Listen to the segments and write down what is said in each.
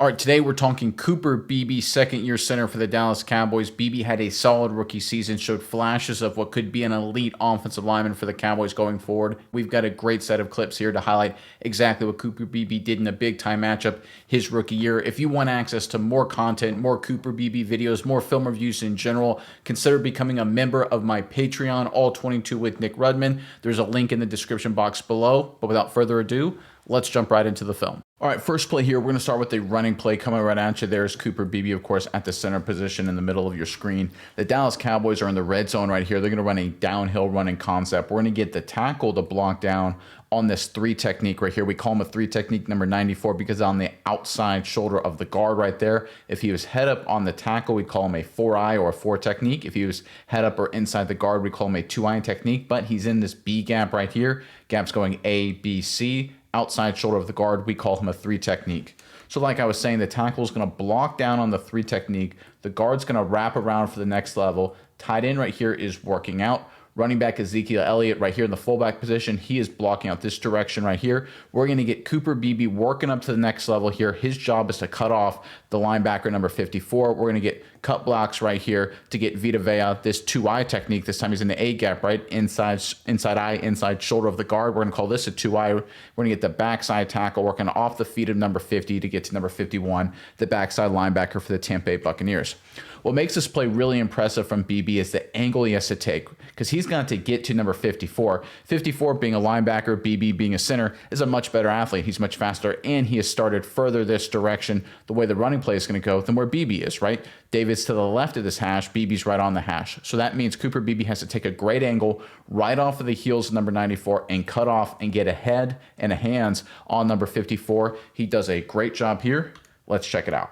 All right, today we're talking Cooper Beebe, second-year center for the Dallas Cowboys. Beebe had a solid rookie season, showed flashes of what could be an elite offensive lineman for the Cowboys going forward. We've got a great set of clips here to highlight exactly what Cooper Beebe did in a big-time matchup his rookie year. If you want access to more content, more Cooper Beebe videos, more film reviews in general, consider becoming a member of my Patreon, All 22 with Nick Rudman. There's a link in the description box below, but without further ado, let's jump right into the film. All right, first play here, we're going to start with a running play coming right at you. There's Cooper Beebe, of course, at the center position in the middle of your screen. The Dallas Cowboys are in the red zone right here. They're going to run a downhill running concept. We're going to get the tackle to block down on this 3 technique right here. We call him a 3 technique number 94 because on the outside shoulder of the guard right there, if he was head up on the tackle, we call him a 4-eye or a 4 technique. If he was head up or inside the guard, we call him a 2-eye technique, but he's in this B gap right here. Gap's going A, B, C. Outside shoulder of the guard, we call him a 3 technique. So like I was saying, the tackle is going to block down on the 3 technique. The guard's going to wrap around for the next level. Tight end right here is working out. Running back Ezekiel Elliott right here in the fullback position, he is blocking out this direction right here. We're going to get Cooper Beebe working up to the next level here. His job is to cut off the linebacker number 54. We're going to get cut blocks right here to get Vita Vea, this 2-eye technique. This time he's in the A gap, right? Inside eye, inside shoulder of the guard. We're going to call this a 2-eye. We're going to get the backside tackle working off the feet of number 50 to get to number 51, the backside linebacker for the Tampa Bay Buccaneers. What makes this play really impressive from Beebe is the angle he has to take because he's got to get to number 54. 54 being a linebacker, Beebe being a center, is a much better athlete. He's much faster, and he has started further this direction, the way the running play is going to go, than where Beebe is, right? David's to the left of this hash, Beebe's right on the hash. So that means Cooper Beebe has to take a great angle right off of the heels of number 94 and cut off and get a head and a hands on number 54. He does a great job here. Let's check it out.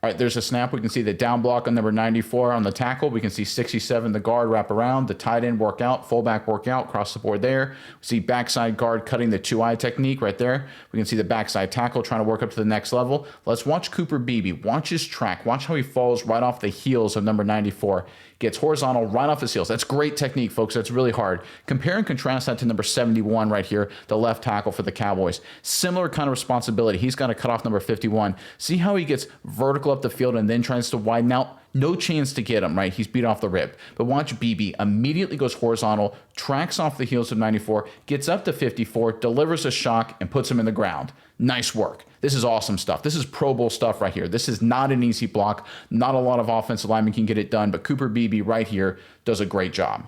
All right, there's a snap. We can see the down block on number 94 on the tackle. We can see 67, the guard wrap around, the tight end work out, fullback work out, across the board there. We see backside guard cutting the 2-eye technique right there. We can see the backside tackle trying to work up to the next level. Let's watch Cooper Beebe. Watch his track. Watch how he falls right off the heels of number 94. Gets horizontal right off his heels. That's great technique, folks. That's really hard. Compare and contrast that to number 71 right here, the left tackle for the Cowboys. Similar kind of responsibility. He's got to cut off number 51. See how he gets vertical up the field and then tries to widen out? No chance to get him, right? He's beat off the rib. But watch Beebe immediately goes horizontal, tracks off the heels of 94, gets up to 54, delivers a shock, and puts him in the ground. Nice work. This is awesome stuff. This is Pro Bowl stuff right here. This is not an easy block. Not a lot of offensive linemen can get it done, but Cooper Beebe right here does a great job.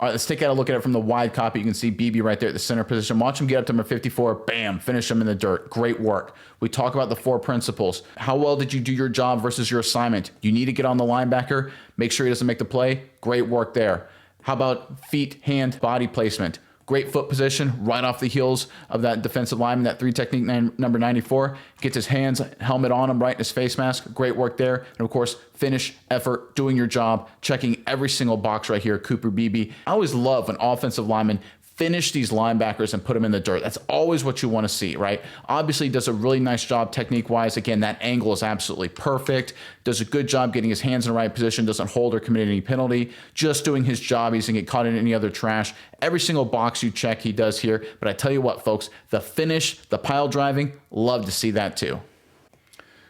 All right, let's take a look at it from the wide copy. You can see Beebe right there at the center position. Watch him get up to number 54. Bam, finish him in the dirt. Great work. We talk about the 4 principles. How well did you do your job versus your assignment? You need to get on the linebacker. Make sure he doesn't make the play. Great work there. How about feet, hand, body placement? Great foot position right off the heels of that defensive lineman, that 3 technique number 94. Gets his hands, helmet on him, right in his face mask. Great work there. And of course, finish, effort, doing your job, checking every single box right here, Cooper Beebe. I always love when offensive linemen finish these linebackers and put them in the dirt. That's always what you want to see, right? Obviously, he does a really nice job technique-wise. Again, that angle is absolutely perfect. Does a good job getting his hands in the right position, doesn't hold or commit any penalty. Just doing his job. He doesn't get caught in any other trash. Every single box you check, he does here. But I tell you what, folks, the finish, the pile driving, love to see that too.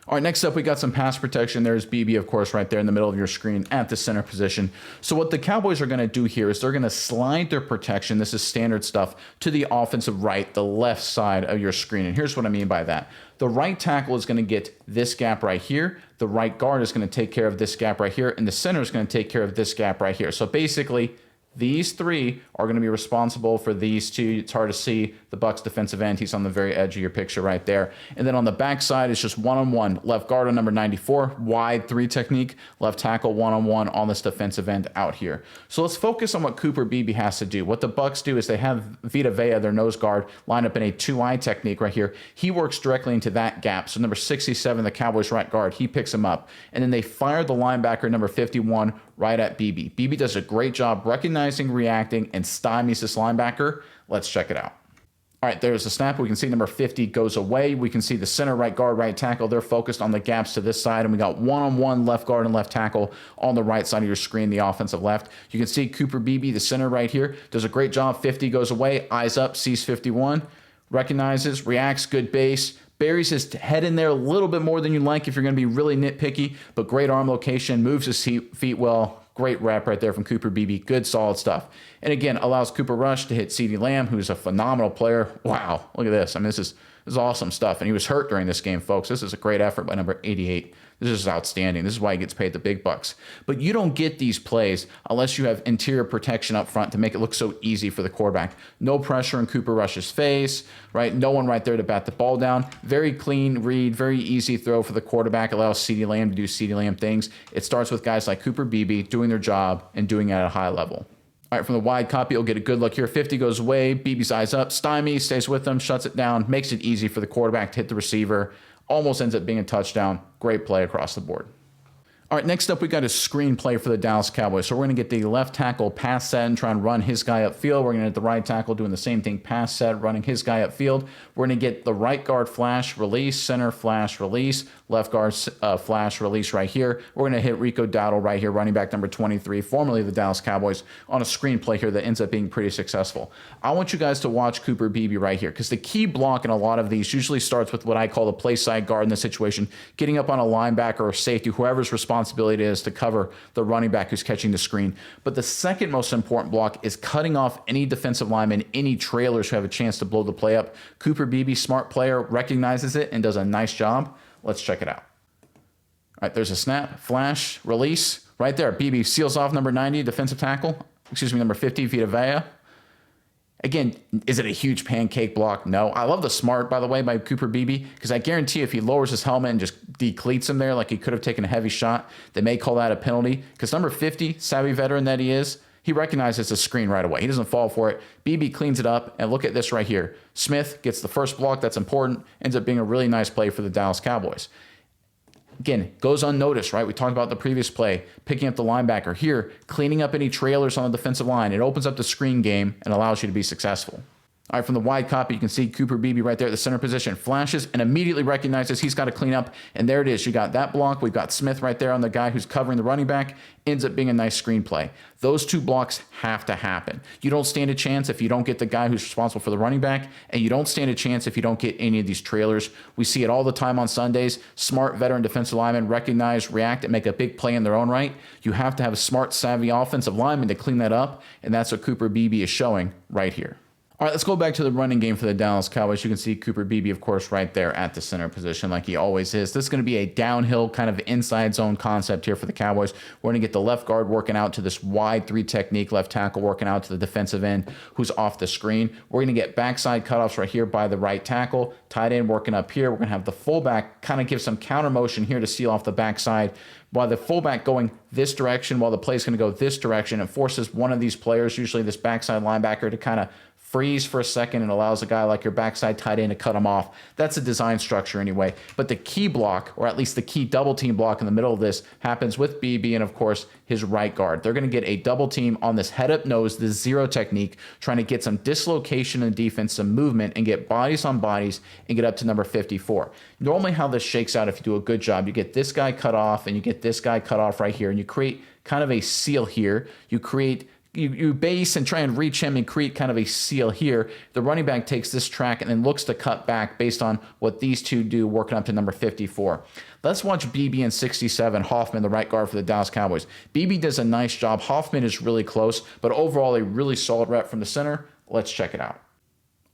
All right, next up, we got some pass protection. There's Beebe, of course, right there in the middle of your screen at the center position. So what the Cowboys are going to do here is they're going to slide their protection, this is standard stuff, to the offensive right, the left side of your screen. And here's what I mean by that. The right tackle is going to get this gap right here. The right guard is going to take care of this gap right here. And the center is going to take care of this gap right here. So basically, these 3 are going to be responsible for these 2. It's hard to see the Bucs defensive end. He's on the very edge of your picture right there. And then on the backside, it's just one-on-one. Left guard on number 94, wide 3 technique. Left tackle one-on-one on this defensive end out here. So let's focus on what Cooper Beebe has to do. What the Bucs do is they have Vita Vea, their nose guard, line up in a 2-eye technique right here. He works directly into that gap. So number 67, the Cowboys right guard, he picks him up. And then they fire the linebacker, number 51, right at Beebe. Beebe does a great job recognizing, reacting, and stymies this linebacker. Let's check it out. All right, there's the snap. We can see number 50 goes away. We can see the center, right guard, right tackle. They're focused on the gaps to this side, and we got one-on-one left guard and left tackle on the right side of your screen, the offensive left. You can see Cooper Beebe, the center right here, does a great job. 50 goes away, eyes up, sees 51, recognizes, reacts, good base. buries his head in there a little bit more than you like if you're going to be really nitpicky, but great arm location, moves his feet well. Great rep right there from Cooper Beebe. Good, solid stuff. And again, allows Cooper Rush to hit CeeDee Lamb, who's a phenomenal player. Wow, look at this. I mean, this is awesome stuff. And he was hurt during this game, folks. This is a great effort by number 88. This is outstanding. This is why he gets paid the big bucks. But you don't get these plays unless you have interior protection up front to make it look so easy for the quarterback. No pressure in Cooper Rush's face, right? No one right there to bat the ball down. Very clean read, very easy throw for the quarterback. Allows CeeDee Lamb to do CeeDee Lamb things. It starts with guys like Cooper Beebe doing their job and doing it at a high level. All right, from the wide copy, you'll get a good look here. 50 goes away. Beebe's eyes up. Stymie stays with them, shuts it down, makes it easy for the quarterback to hit the receiver. Almost ends up being a touchdown. Great play across the board. All right, next up, we got a screen play for the Dallas Cowboys. So we're going to get the left tackle pass set and try and run his guy upfield. We're going to get the right tackle doing the same thing, pass set, running his guy upfield. We're going to get the right guard flash, release, center flash, release, left guard flash, release right here. We're going to hit Rico Dowdle right here, running back number 23, formerly the Dallas Cowboys, on a screen play here that ends up being pretty successful. I want you guys to watch Cooper Beebe right here, because the key block in a lot of these usually starts with what I call the play side guard in this situation, getting up on a linebacker or safety, whoever's responsibility it is to cover the running back who's catching the screen. But the second most important block is cutting off any defensive lineman, any trailers who have a chance to blow the play up. Cooper Beebe, smart player, recognizes it and does a nice job. Let's check it out. All right, there's a snap, flash, release. Right there, Beebe seals off number 90, defensive tackle. Number 50, Vita Vea. Again, is it a huge pancake block? No. I love the smart, by the way, by Cooper Beebe, because I guarantee if he lowers his helmet and just decleats him there like he could have taken a heavy shot, they may call that a penalty. Because number 50, savvy veteran that he is, he recognizes the screen right away. He doesn't fall for it. Beebe cleans it up, and look at this right here. Smith gets the first block. That's important. Ends up being a really nice play for the Dallas Cowboys. Again, goes unnoticed, right? We talked about the previous play, picking up the linebacker. Here, cleaning up any trailers on the defensive line. It opens up the screen game and allows you to be successful. All right, from the wide copy, you can see Cooper Beebe right there at the center position. Flashes and immediately recognizes he's got to clean up. And there it is. You got that block. We've got Smith right there on the guy who's covering the running back. Ends up being a nice screenplay. Those two blocks have to happen. You don't stand a chance if you don't get the guy who's responsible for the running back, and you don't stand a chance if you don't get any of these trailers. We see it all the time on Sundays. Smart veteran defensive linemen recognize, react, and make a big play in their own right. You have to have a smart, savvy offensive lineman to clean that up, and that's what Cooper Beebe is showing right here. All right, let's go back to the running game for the Dallas Cowboys. You can see Cooper Beebe, of course, right there at the center position like he always is. This is going to be a downhill kind of inside zone concept here for the Cowboys. We're going to get the left guard working out to this wide 3 technique, left tackle working out to the defensive end who's off the screen. We're going to get backside cutoffs right here by the right tackle, tight end working up here. We're going to have the fullback kind of give some counter motion here to seal off the backside, while the fullback going this direction, while the play is going to go this direction. It forces one of these players, usually this backside linebacker, to kind of freeze for a second and allows a guy like your backside tight end to cut him off. That's a design structure anyway. But the key block, or at least the key double team block in the middle of this, happens with Beebe and, of course, his right guard. They're going to get a double team on this head up nose, this zero technique, trying to get some dislocation in defense, some movement, and get bodies on bodies and get up to number 54. Normally how this shakes out, if you do a good job, you get this guy cut off and you get this guy cut off right here, and you create kind of a seal here. You base and try and reach him and create kind of a seal here. The running back takes this track and then looks to cut back based on what these two do, working up to number 54. Let's watch Beebe and 67, Hoffman, the right guard for the Dallas Cowboys. Beebe does a nice job. Hoffman is really close, but overall a really solid rep from the center. Let's check it out.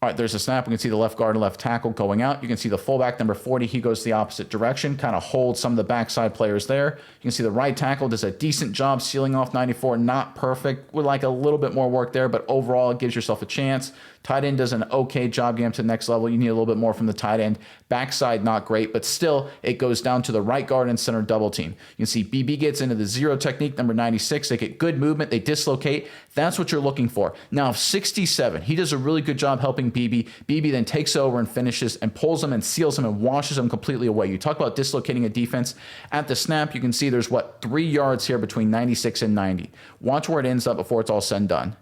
All right, there's a snap. We can see the left guard and left tackle going out. You can see the fullback, number 40, he goes the opposite direction, kind of holds some of the backside players there. You can see the right tackle does a decent job sealing off 94. Not perfect. Would like a little bit more work there, but overall it gives yourself a chance. Tight end does an okay job getting to the next level. You need a little bit more from the tight end. Backside, not great, but still it goes down to the right guard and center double team. You can see BB gets into the zero technique, number 96. They get good movement. They dislocate. That's what you're looking for. Now, 67, he does a really good job helping BB. BB then takes over and finishes and pulls him and seals him and washes him completely away. You talk about dislocating a defense. At the snap, you can see there's, 3 yards here between 96 and 90. Watch where it ends up before it's all said and done.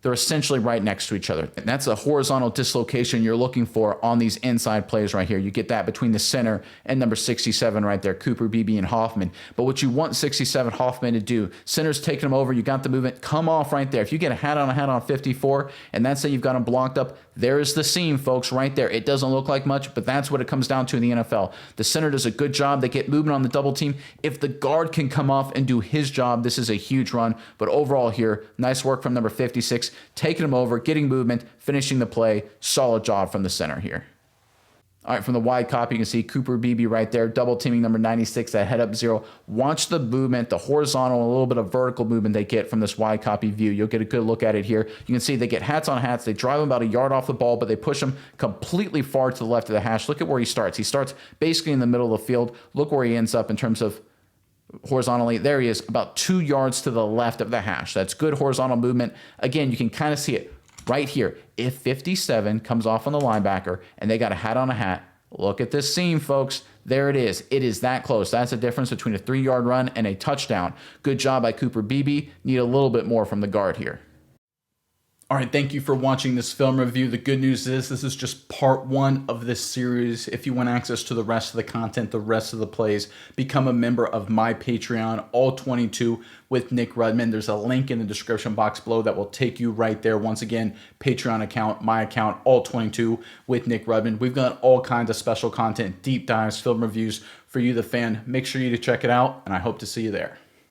they're essentially right next to each other. And that's a horizontal dislocation you're looking for on these inside plays right here. You get that between the center and number 67 right there, Cooper Beebe and Hoffman. But what you want 67 Hoffman to do, center's taking him over, you got the movement, come off right there. If you get a hat on 54, and that's it, you've got him blocked up, there's the seam, folks, right there. It doesn't look like much, but that's what it comes down to in the NFL. The center does a good job. They get movement on the double team. If the guard can come off and do his job, this is a huge run. But overall here, nice work from number 56, taking him over, getting movement, finishing the play. Solid job from the center here. All right, from the wide copy, you can see Cooper Beebe right there, double teaming number 96, that head up 0. Watch the movement, the horizontal, a little bit of vertical movement they get from this wide copy view. You'll get a good look at it here. You can see they get hats on hats. They drive him about a yard off the ball, but they push him completely far to the left of the hash. Look at where he starts. He starts basically in the middle of the field. Look where he ends up in terms of horizontally. There he is, about 2 yards to the left of the hash. That's good horizontal movement. Again, you can kind of see it right here. If 57 comes off on the linebacker and they got a hat on a hat, look at this seam, folks. There it is. It is that close. That's the difference between a 3-yard run and a touchdown. Good job by Cooper Beebe. Need a little bit more from the guard here. All right, thank you for watching this film review. The good news is this is just part 1 of this series. If you want access to the rest of the content, the rest of the plays, become a member of my Patreon, all 22 with Nick Rudman. There's a link in the description box below that will take you right there. Once again, Patreon account, my account, all 22 with Nick Rudman. We've got all kinds of special content, deep dives, film reviews for you, the fan. Make sure you check it out, and I hope to see you there.